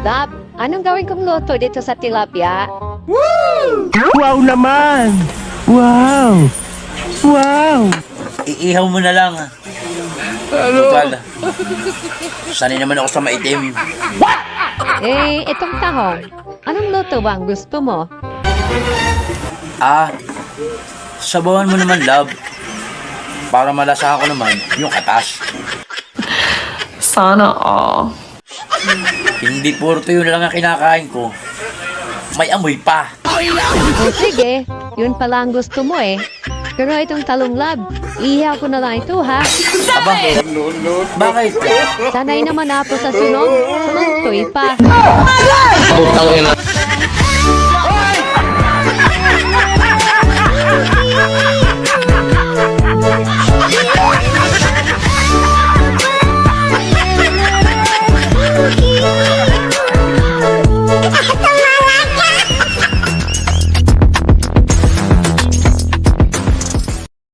Dap, anong gawin kong luto dito sa tilapia? Wow naman! Wow! Wow! Iihaw mo na lang. Total. Sanay naman ako sa maitim. Eh, itong tahong. Anong luto ba ang gusto mo? Sabawan mo naman, love. Para malasahan ko naman yung katas. Sana all. Hindi puro tuyo na lang ang kinakain ko. May amoy pa. O sige, yun pala ang gusto mo eh. Pero itong talong lab, ihihaw ko na lang ito ha. Aba, bakit? Sanay naman ako sa sunog, sunod pa. Putang ina.